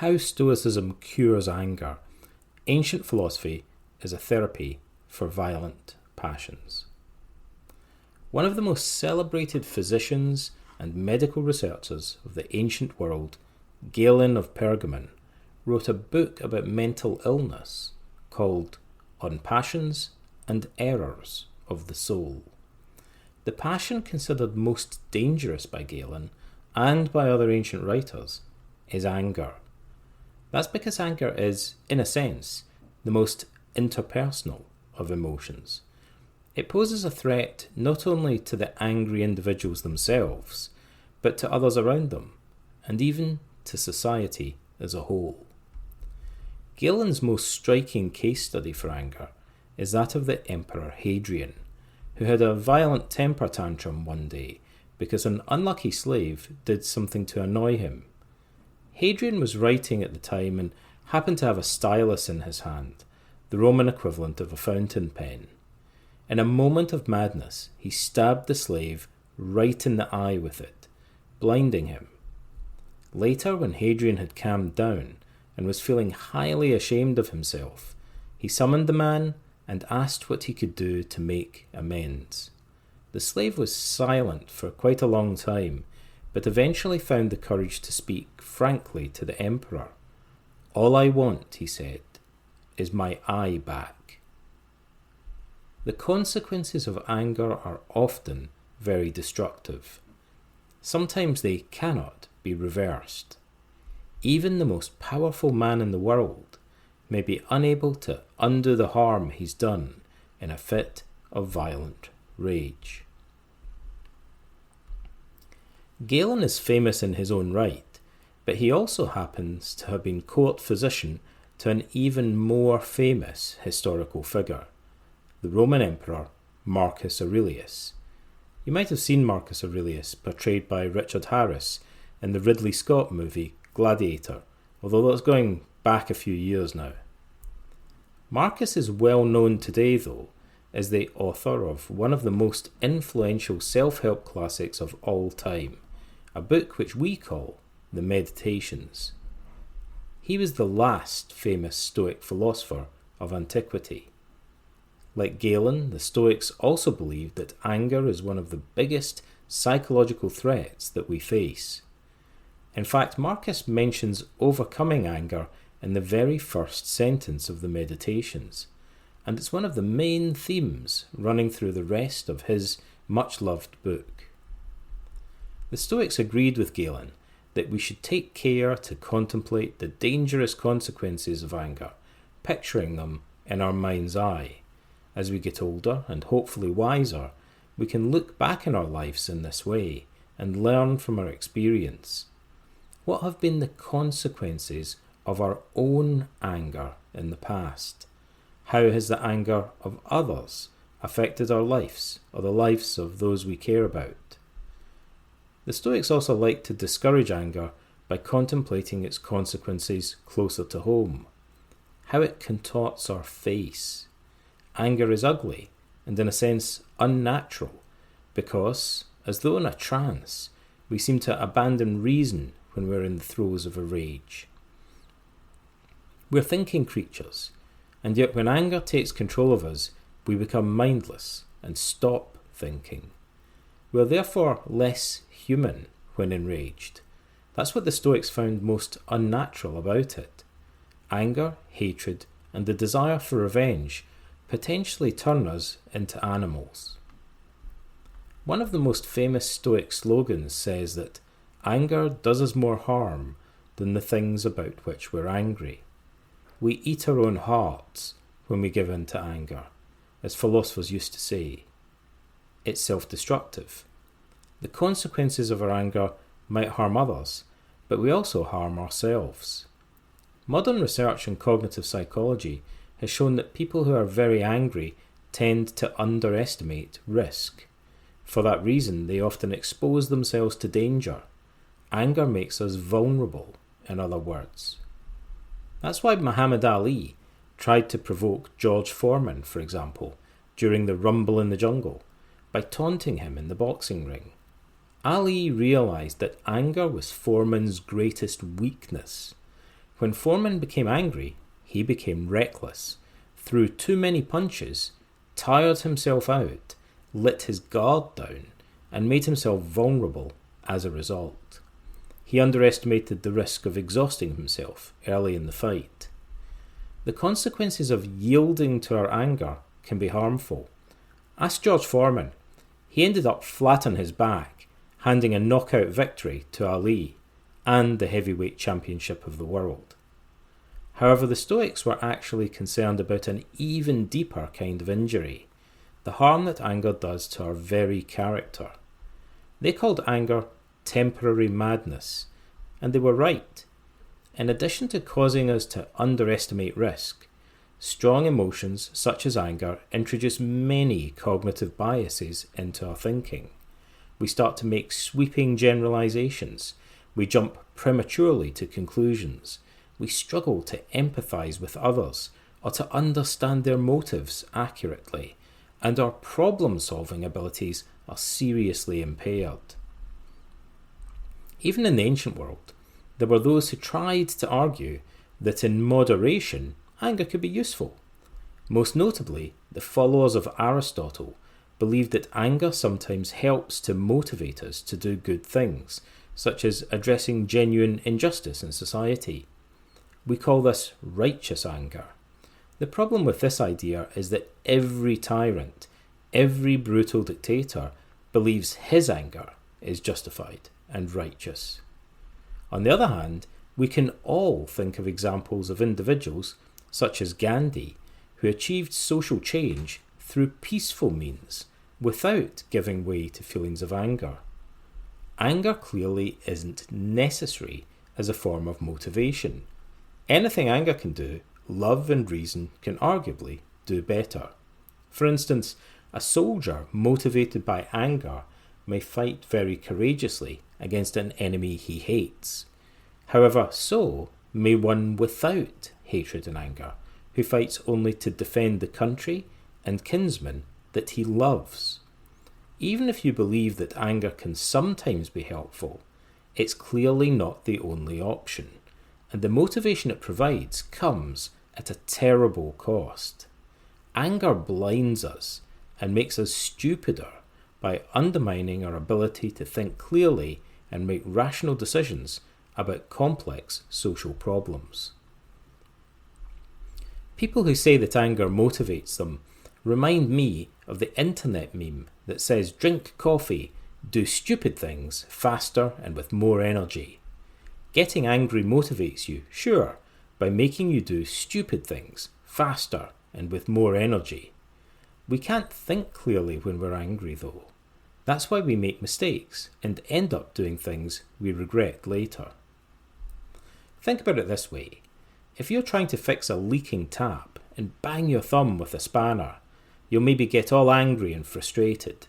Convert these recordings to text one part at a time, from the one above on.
How Stoicism cures anger. Ancient philosophy is a therapy for violent passions. One of the most celebrated physicians and medical researchers of the ancient world, Galen of Pergamon, wrote a book about mental illness called On Passions and Errors of the Soul. The passion considered most dangerous by Galen and by other ancient writers is anger. That's because anger is, in a sense, the most interpersonal of emotions. It poses a threat not only to the angry individuals themselves, but to others around them, and even to society as a whole. Galen's most striking case study for anger is that of the Emperor Hadrian, who had a violent temper tantrum one day because an unlucky slave did something to annoy him. Hadrian was writing at the time and happened to have a stylus in his hand, the Roman equivalent of a fountain pen. In a moment of madness, he stabbed the slave right in the eye with it, blinding him. Later, when Hadrian had calmed down and was feeling highly ashamed of himself, he summoned the man and asked what he could do to make amends. The slave was silent for quite a long time, but eventually found the courage to speak frankly to the emperor. "All I want," he said, "is my eye back." The consequences of anger are often very destructive. Sometimes they cannot be reversed. Even the most powerful man in the world may be unable to undo the harm he's done in a fit of violent rage. Galen is famous in his own right, but he also happens to have been court physician to an even more famous historical figure, the Roman Emperor Marcus Aurelius. You might have seen Marcus Aurelius portrayed by Richard Harris in the Ridley Scott movie Gladiator, although that's going back a few years now. Marcus is well known today, though, as the author of one of the most influential self-help classics of all time, a book which we call the Meditations. He was the last famous Stoic philosopher of antiquity. Like Galen, the Stoics also believed that anger is one of the biggest psychological threats that we face. In fact, Marcus mentions overcoming anger in the very first sentence of the Meditations, and it's one of the main themes running through the rest of his much-loved book. The Stoics agreed with Galen that we should take care to contemplate the dangerous consequences of anger, picturing them in our mind's eye. As we get older and hopefully wiser, we can look back in our lives in this way and learn from our experience. What have been the consequences of our own anger in the past? How has the anger of others affected our lives or the lives of those we care about? The Stoics also like to discourage anger by contemplating its consequences closer to home. How it contorts our face. Anger is ugly and in a sense unnatural because, as though in a trance, we seem to abandon reason when we're in the throes of a rage. We're thinking creatures, and yet when anger takes control of us, we become mindless and stop thinking. We're therefore less human when enraged. That's what the Stoics found most unnatural about it. Anger, hatred, and the desire for revenge potentially turn us into animals. One of the most famous Stoic slogans says that anger does us more harm than the things about which we're angry. We eat our own hearts when we give in to anger, as philosophers used to say. It's self-destructive. The consequences of our anger might harm others, but we also harm ourselves. Modern research in cognitive psychology has shown that people who are very angry tend to underestimate risk. For that reason, they often expose themselves to danger. Anger makes us vulnerable, in other words. That's why Muhammad Ali tried to provoke George Foreman, for example, during the Rumble in the Jungle, by taunting him in the boxing ring. Ali realised that anger was Foreman's greatest weakness. When Foreman became angry, he became reckless, threw too many punches, tired himself out, let his guard down, and made himself vulnerable as a result. He underestimated the risk of exhausting himself early in the fight. The consequences of yielding to our anger can be harmful. Ask George Foreman. He ended up flat on his back, handing a knockout victory to Ali and the heavyweight championship of the world. However, the Stoics were actually concerned about an even deeper kind of injury, the harm that anger does to our very character. They called anger temporary madness, and they were right. In addition to causing us to underestimate risk, strong emotions such as anger introduce many cognitive biases into our thinking. We start to make sweeping generalizations. We jump prematurely to conclusions. We struggle to empathize with others or to understand their motives accurately, and our problem-solving abilities are seriously impaired. Even in the ancient world, there were those who tried to argue that in moderation, anger could be useful. Most notably, the followers of Aristotle believed that anger sometimes helps to motivate us to do good things, such as addressing genuine injustice in society. We call this righteous anger. The problem with this idea is that every tyrant, every brutal dictator believes his anger is justified and righteous. On the other hand, we can all think of examples of individuals, such as Gandhi, who achieved social change through peaceful means without giving way to feelings of anger. Anger clearly isn't necessary as a form of motivation. Anything anger can do, love and reason can arguably do better. For instance, a soldier motivated by anger may fight very courageously against an enemy he hates. However, so may one without hatred and anger, who fights only to defend the country and kinsmen that he loves. Even if you believe that anger can sometimes be helpful, it's clearly not the only option, and the motivation it provides comes at a terrible cost. Anger blinds us and makes us stupider by undermining our ability to think clearly and make rational decisions about complex social problems. People who say that anger motivates them remind me of the internet meme that says drink coffee, do stupid things faster and with more energy. Getting angry motivates you, sure, by making you do stupid things faster and with more energy. We can't think clearly when we're angry though. That's why we make mistakes and end up doing things we regret later. Think about it this way. If you're trying to fix a leaking tap and bang your thumb with a spanner, you'll maybe get all angry and frustrated.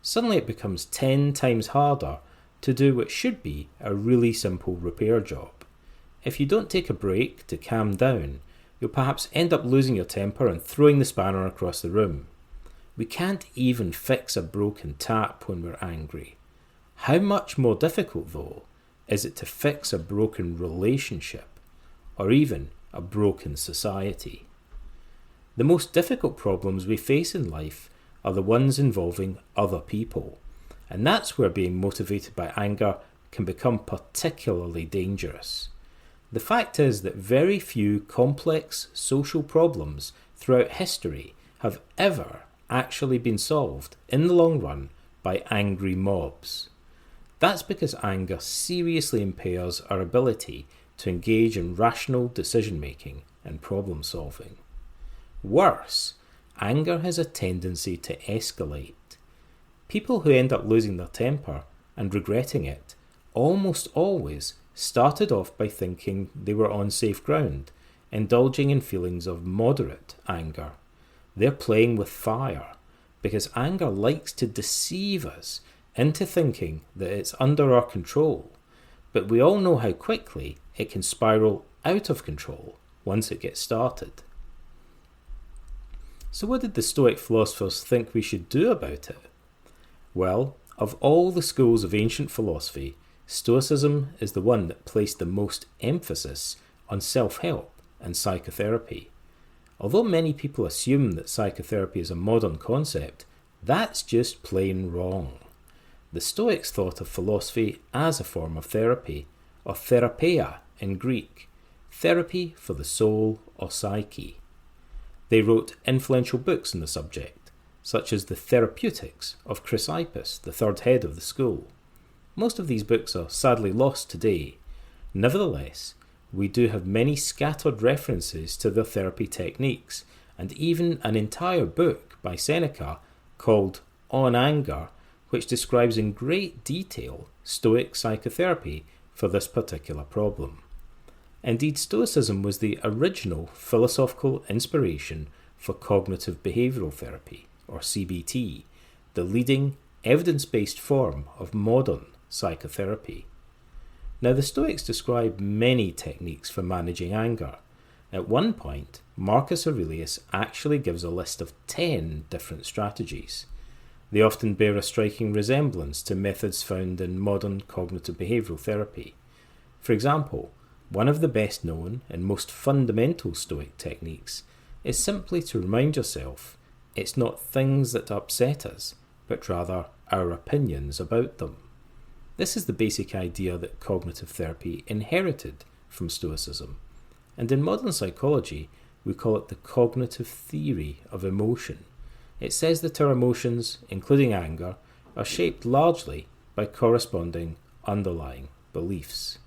Suddenly it becomes 10 times harder to do what should be a really simple repair job. If you don't take a break to calm down, you'll perhaps end up losing your temper and throwing the spanner across the room. We can't even fix a broken tap when we're angry. How much more difficult, though, is it to fix a broken relationship, or even a broken society? The most difficult problems we face in life are the ones involving other people, and that's where being motivated by anger can become particularly dangerous. The fact is that very few complex social problems throughout history have ever actually been solved in the long run by angry mobs. That's because anger seriously impairs our ability to engage in rational decision making and problem solving. Worse, anger has a tendency to escalate. People who end up losing their temper and regretting it almost always started off by thinking they were on safe ground, indulging in feelings of moderate anger. They're playing with fire, because anger likes to deceive us into thinking that it's under our control, but we all know how quickly it can spiral out of control once it gets started. So what did the Stoic philosophers think we should do about it? Well, of all the schools of ancient philosophy, Stoicism is the one that placed the most emphasis on self-help and psychotherapy. Although many people assume that psychotherapy is a modern concept, that's just plain wrong. The Stoics thought of philosophy as a form of therapy, or therapeia in Greek, therapy for the soul or psyche. They wrote influential books on the subject, such as the Therapeutics of Chrysippus, the third head of the school. Most of these books are sadly lost today. Nevertheless, we do have many scattered references to their therapy techniques, and even an entire book by Seneca called On Anger, which describes in great detail Stoic psychotherapy for this particular problem. Indeed, Stoicism was the original philosophical inspiration for cognitive behavioural therapy, or CBT, the leading evidence-based form of modern psychotherapy. Now, the Stoics describe many techniques for managing anger. At one point, Marcus Aurelius actually gives a list of 10 different strategies. They often bear a striking resemblance to methods found in modern cognitive behavioural therapy. For example, one of the best known and most fundamental Stoic techniques is simply to remind yourself it's not things that upset us, but rather our opinions about them. This is the basic idea that cognitive therapy inherited from Stoicism, and in modern psychology we call it the cognitive theory of emotion. It says that our emotions, including anger, are shaped largely by corresponding underlying beliefs.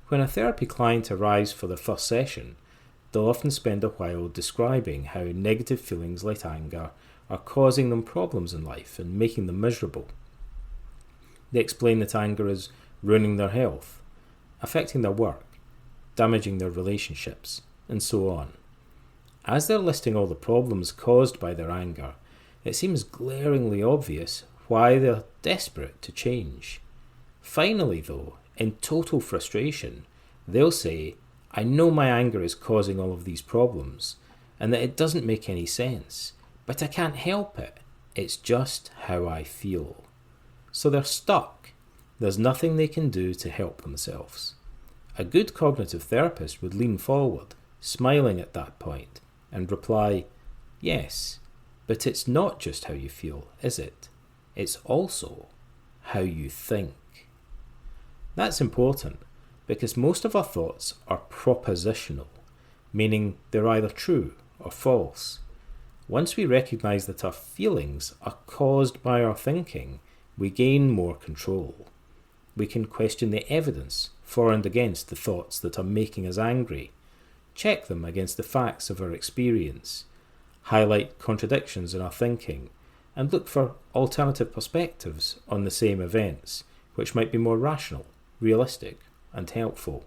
When a therapy client arrives for their first session, they'll often spend a while describing how negative feelings like anger are causing them problems in life and making them miserable. They explain that anger is ruining their health, affecting their work, damaging their relationships, and so on. As they're listing all the problems caused by their anger, it seems glaringly obvious why they're desperate to change. Finally, though, in total frustration, they'll say, I know my anger is causing all of these problems, and that it doesn't make any sense, but I can't help it. It's just how I feel. So they're stuck. There's nothing they can do to help themselves. A good cognitive therapist would lean forward, smiling at that point, and reply, yes, but it's not just how you feel, is it? It's also how you think. That's important because most of our thoughts are propositional, meaning they're either true or false. Once we recognise that our feelings are caused by our thinking, we gain more control. We can question the evidence for and against the thoughts that are making us angry, check them against the facts of our experience, highlight contradictions in our thinking, and look for alternative perspectives on the same events, which might be more rational, realistic, and helpful.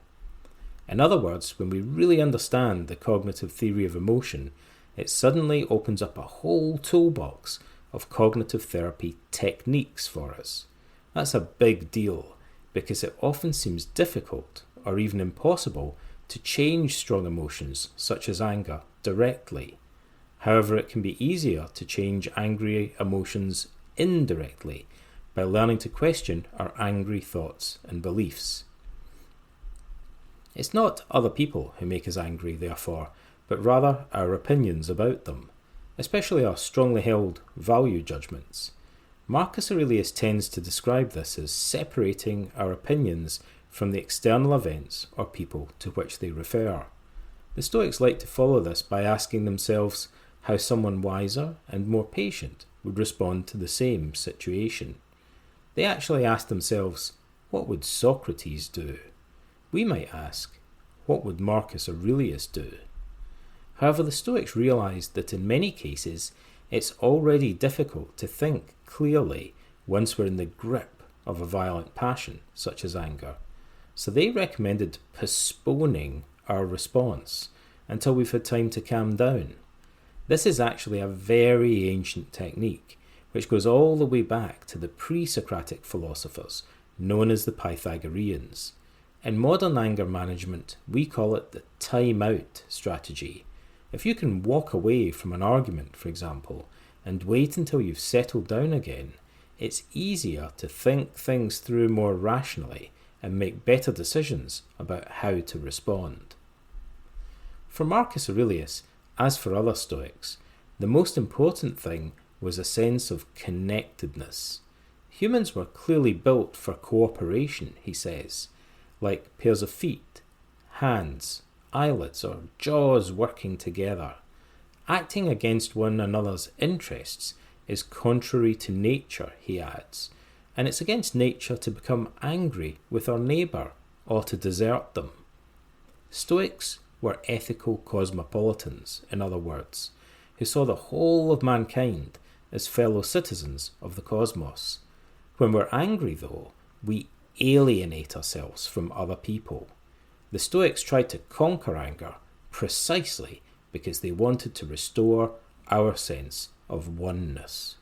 In other words, when we really understand the cognitive theory of emotion, it suddenly opens up a whole toolbox of cognitive therapy techniques for us. That's a big deal because it often seems difficult or even impossible to change strong emotions such as anger directly. However, it can be easier to change angry emotions indirectly by learning to question our angry thoughts and beliefs. It's not other people who make us angry, therefore, but rather our opinions about them, especially our strongly held value judgments. Marcus Aurelius tends to describe this as separating our opinions from the external events or people to which they refer. The Stoics like to follow this by asking themselves how someone wiser and more patient would respond to the same situation. They actually ask themselves, what would Socrates do? We might ask, what would Marcus Aurelius do? However, the Stoics realised that in many cases it's already difficult to think clearly once we're in the grip of a violent passion, such as anger. So they recommended postponing our response until we've had time to calm down. This is actually a very ancient technique, which goes all the way back to the pre-Socratic philosophers known as the Pythagoreans. In modern anger management, we call it the time-out strategy. If you can walk away from an argument, for example, and wait until you've settled down again, it's easier to think things through more rationally and make better decisions about how to respond. For Marcus Aurelius, as for other Stoics, the most important thing was a sense of connectedness. Humans were clearly built for cooperation, he says, like pairs of feet, hands, eyelids, or jaws working together. Acting against one another's interests is contrary to nature, he adds, and it's against nature to become angry with our neighbour or to desert them. Stoics were ethical cosmopolitans, in other words, who saw the whole of mankind as fellow citizens of the cosmos. When we're angry, though, we alienate ourselves from other people. The Stoics tried to conquer anger precisely because they wanted to restore our sense of oneness.